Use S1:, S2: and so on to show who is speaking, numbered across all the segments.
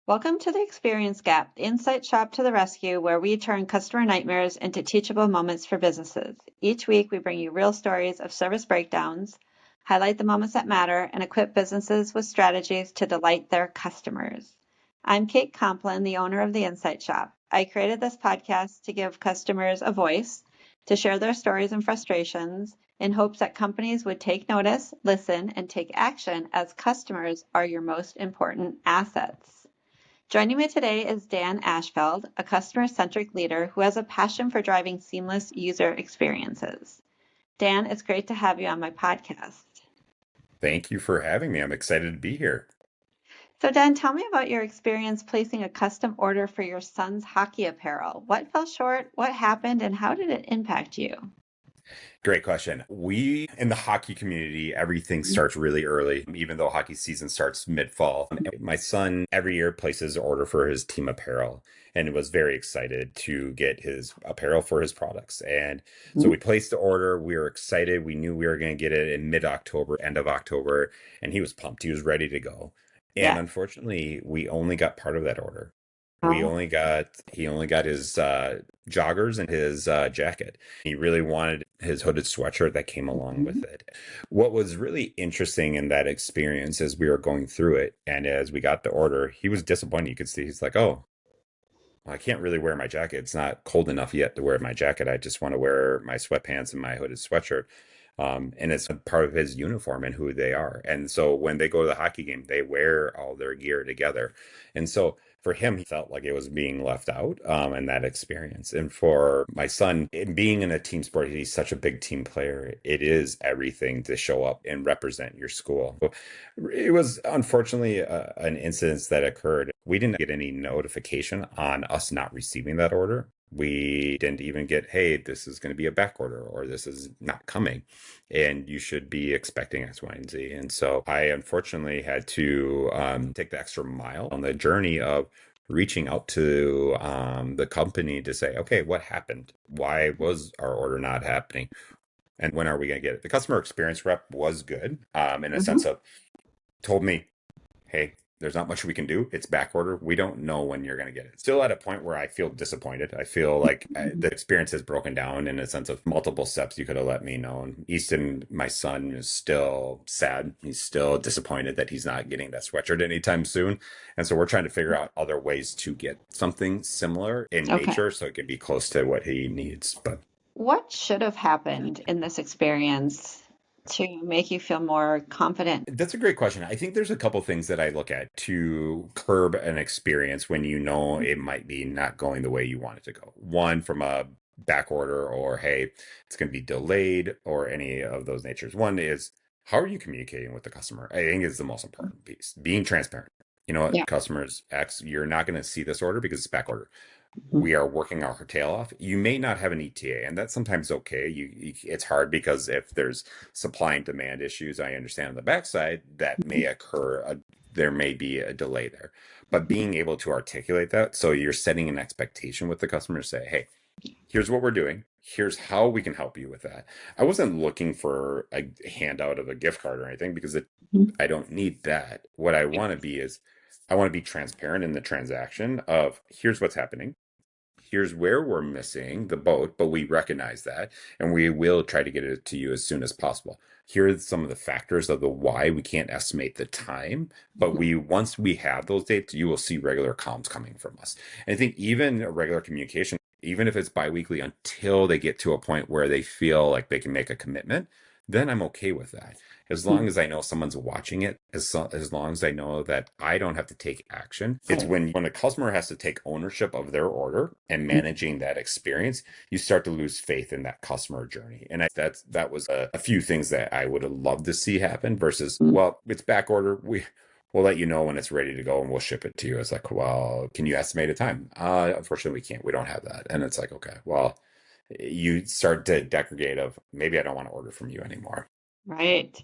S1: Welcome to the Experience Gap, the insight shop to the rescue, where we turn customer nightmares into teachable moments for businesses. Each week, we bring you real stories of service breakdowns, highlight the moments that matter, and equip businesses with strategies to delight their customers. I'm Kate Complin, the owner of the Insight Shop. I created this podcast to give customers a voice, to share their stories and frustrations, in hopes that companies would take notice, listen, and take action, as customers are your most important assets. Joining me today is Dan Ashfeld, a customer-centric leader who has a passion for driving seamless user experiences. Dan, it's great to have you on my podcast.
S2: Thank you for having me. I'm excited to be here.
S1: So, Dan, tell me about your experience placing a custom order for your son's hockey apparel. What fell short, what happened, and how did it impact you?
S2: Great question. We, in the hockey community, everything starts really early, even though hockey season starts mid-fall. My son every year places an order for his team apparel and was very excited to get his apparel for his products. And so we placed the order. We were excited. We knew we were going to get it in mid-October, end of October, and he was pumped. He was ready to go. And
S1: Yeah.
S2: unfortunately, we only got part of that order.
S1: Oh.
S2: He only got his joggers and his jacket. He really wanted his hooded sweatshirt that came along with it. What was really interesting in that experience as we were going through it and as we got the order, he was disappointed. You could see he's like, oh, well, I can't really wear my jacket. It's not cold enough yet to wear my jacket. I just want to wear my sweatpants and my hooded sweatshirt. And it's a part of his uniform and who they are. And so when they go to the hockey game, they wear all their gear together. And so for him, he felt like it was being left out in that experience. And for my son, in being in a team sport, he's such a big team player. It is everything to show up and represent your school. So it was unfortunately an incident that occurred. We didn't get any notification on us not receiving that order. We didn't even get, hey, this is going to be a back order or this is not coming and you should be expecting X, Y, and Z. And so I unfortunately had to take the extra mile on the journey of reaching out to the company to say, okay, what happened? Why was our order not happening? And when are we going to get it? The customer experience rep was good in a sense of told me, hey, there's not much we can do. It's back order. We don't know when you're going to get it. Still at a point where I feel disappointed. I feel like the experience has broken down in a sense of multiple steps you could have let me know. And Easton, my son, is still sad. He's still disappointed that he's not getting that sweatshirt anytime soon. And so we're trying to figure out other ways to get something similar in nature so it can be close to what he needs. But
S1: what should have happened in this experience to make you feel more confident?
S2: That's a great question. I think there's a couple things that I look at to curb an experience when you know it might be not going the way you want it to go. One, from a back order or, hey, it's going to be delayed or any of those natures. One is, how are you communicating with the customer? I think is the most important piece. Being transparent. You know what,
S1: Yeah.
S2: customers X, you're not going to see this order because it's back order. We are working our tail off. You may not have an ETA, and that's sometimes okay. It's hard because if there's supply and demand issues, I understand on the backside that may occur. There may be a delay there, but being able to articulate that, so you're setting an expectation with the customer, say, hey, here's what we're doing. Here's how we can help you with that. I wasn't looking for a handout of a gift card or anything because I don't need that. What I want to be is I want to be transparent in the transaction of here's what's happening. Here's where we're missing the boat, but we recognize that and we will try to get it to you as soon as possible. Here are some of the factors of the why we can't estimate the time, but once we have those dates, you will see regular comms coming from us. And I think even a regular communication, even if it's biweekly until they get to a point where they feel like they can make a commitment, then I'm okay with that. As long as I know someone's watching it, as long as I know that I don't have to take action. It's when a customer has to take ownership of their order and managing that experience, you start to lose faith in that customer journey. And that was a few things that I would have loved to see happen versus, well, it's back order. We'll let you know when it's ready to go and we'll ship it to you. It's like, well, can you estimate a time? Unfortunately, we can't. We don't have that. And it's like, okay, well, you start to degrade of maybe I don't want to order from you anymore.
S1: Right.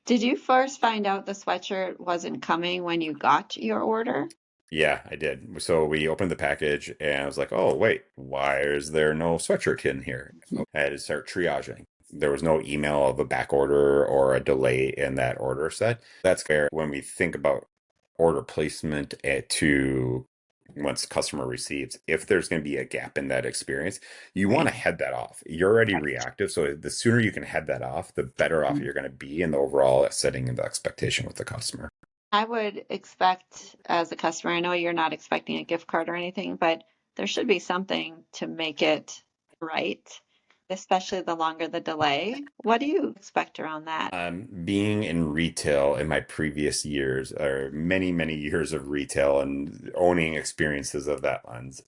S1: Did you first find out the sweatshirt wasn't coming when you got your order?
S2: Yeah, I did. So we opened the package and I was like, oh, wait, why is there no sweatshirt in here? I had to start triaging. There was no email of a back order or a delay in that order set. That's where when we think about order placement to once customer receives, if there's going to be a gap in that experience, you want to
S1: Right.
S2: head that off. You're already reactive. So the sooner you can head that off, the better off you're going to be in the overall setting and the expectation with the customer.
S1: I would expect as a customer, I know you're not expecting a gift card or anything, but there should be something to make it right, especially the longer the delay. What do you expect around that?
S2: Being in retail in my previous years, or many, many years of retail and owning experiences of that lens,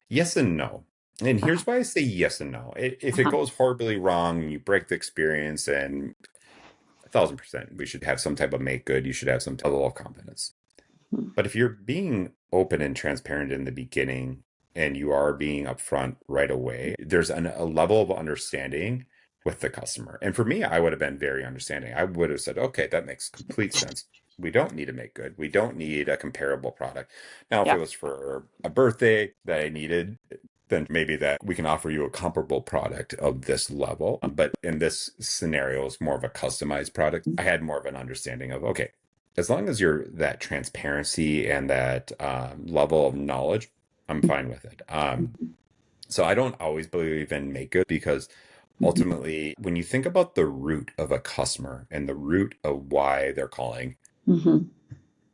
S2: yes and no. And
S1: Uh-huh.
S2: here's why I say yes and no. If it
S1: Uh-huh.
S2: goes horribly wrong, you break the experience, and 1,000%, we should have some type of make good. You should have some level of confidence.
S1: Mhm.
S2: But if you're being open and transparent in the beginning and you are being upfront right away, there's a level of understanding with the customer. And for me, I would have been very understanding. I would have said, okay, that makes complete sense. We don't need to make good. We don't need a comparable product. Now, if it
S1: Yep.
S2: was for a birthday that I needed, then maybe that we can offer you a comparable product of this level. But in this scenario, it's more of a customized product. I had more of an understanding of, okay, as long as you're that transparency and that level of knowledge, I'm fine with it. So I don't always believe in make good because ultimately, when you think about the root of a customer and the root of why they're calling,
S1: Mm-hmm.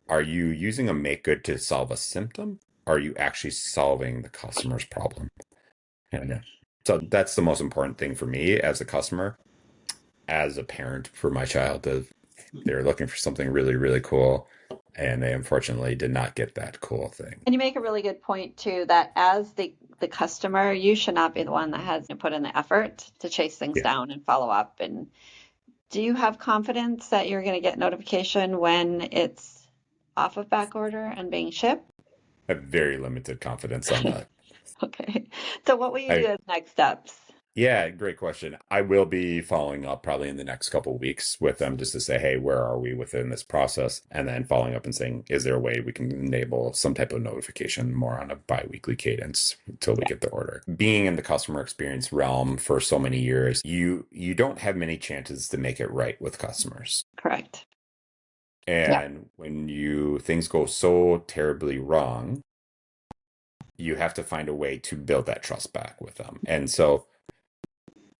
S2: are you using a make good to solve a symptom? Are you actually solving the customer's problem? And so that's the most important thing for me as a customer, as a parent for my child. They're looking for something really, really cool, and they unfortunately did not get that cool thing.
S1: And you make a really good point too that as the customer, you should not be the one that has to put in the effort to chase things
S2: Yeah,
S1: down and follow up. And do you have confidence that you're going to get notification when it's off of back order and being shipped?
S2: I have very limited confidence on that.
S1: Okay. So what will you do
S2: I
S1: as next steps?
S2: Yeah, great question. I will be following up probably in the next couple of weeks with them just to say, hey, where are we within this process? And then following up and saying, is there a way we can enable some type of notification more on a bi-weekly cadence until we
S1: Yeah,
S2: get the order? Being in the customer experience realm for so many years, you don't have many chances to make it right with customers.
S1: correct. Yeah.
S2: And when you things go so terribly wrong, you have to find a way to build that trust back with them. And so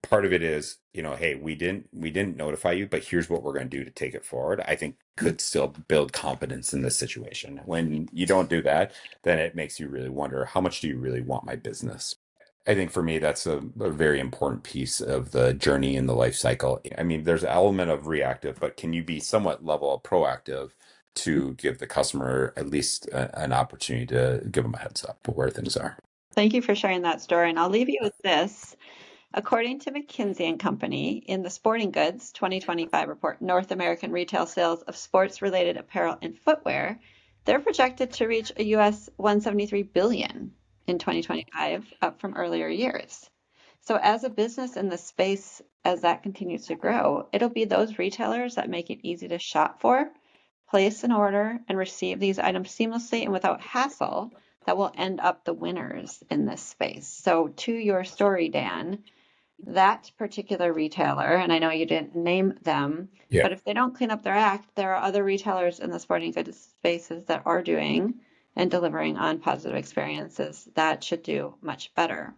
S2: part of it is, hey, we didn't notify you, but here's what we're going to do to take it forward. I think could still build confidence in this situation. When you don't do that, then it makes you really wonder, how much do you really want my business? I think for me, that's a very important piece of the journey in the life cycle. I mean, there's an element of reactive, but can you be somewhat level of proactive to give the customer at least an opportunity to give them a heads up where things are?
S1: Thank you for sharing that story. And I'll leave you with this. According to McKinsey and Company, in the Sporting Goods 2025 report, North American retail sales of sports-related apparel and footwear, they're projected to reach a US 173 billion in 2025, up from earlier years. So as a business in this space, as that continues to grow, it'll be those retailers that make it easy to shop for, place an order, and receive these items seamlessly and without hassle that will end up the winners in this space. So to your story, Dan, that particular retailer, and I know you didn't name them,
S2: Yeah.
S1: but if they don't clean up their act, there are other retailers in the sporting goods spaces that are doing and delivering on positive experiences that should do much better.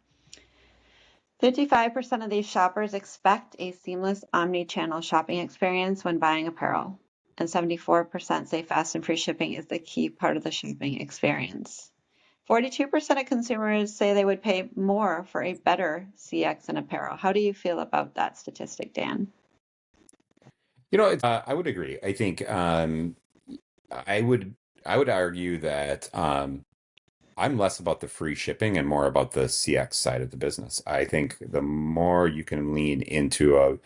S1: 55% of these shoppers expect a seamless omni-channel shopping experience when buying apparel, and 74% say fast and free shipping is the key part of the shopping experience. 42% of consumers say they would pay more for a better CX in apparel. How do you feel about that statistic, Dan?
S2: I would agree. I think I would I would argue that I'm less about the free shipping and more about the CX side of the business. I think the more you can lean into a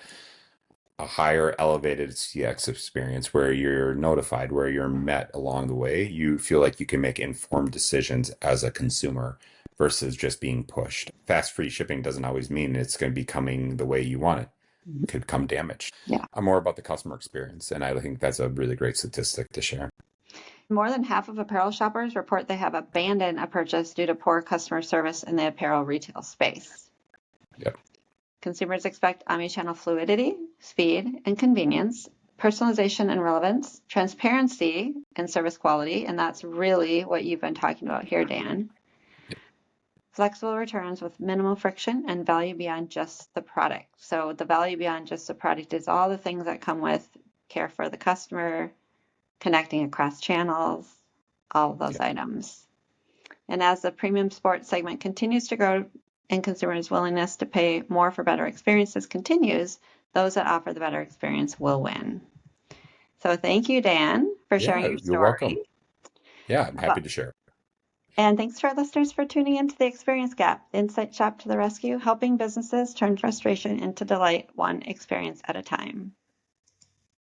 S2: higher elevated CX experience where you're notified, where you're met along the way, you feel like you can make informed decisions as a consumer versus just being pushed. Fast free shipping doesn't always mean it's going to be coming the way you want it. It could come damaged.
S1: Yeah.
S2: I'm more about the customer experience, and I think that's a really great statistic to share.
S1: More than half of apparel shoppers report they have abandoned a purchase due to poor customer service in the apparel retail space.
S2: Yep.
S1: Consumers expect omnichannel fluidity, speed, and convenience. personalization and relevance, transparency and service quality, and that's really what you've been talking about here, Dan. Flexible returns with minimal friction and value beyond just the product. So the value beyond just the product is all the things that come with care for the customer, connecting across channels, all of those items. And as the premium sports segment continues to grow and consumers' willingness to pay more for better experiences continues, those that offer the better experience will win. So thank you, Dan, for sharing
S2: Yeah,
S1: your
S2: you're welcome.
S1: story.
S2: Yeah, I'm happy to share.
S1: And thanks to our listeners for tuning into the Experience Gap, Insight Shop to the rescue, helping businesses turn frustration into delight, one experience at a time.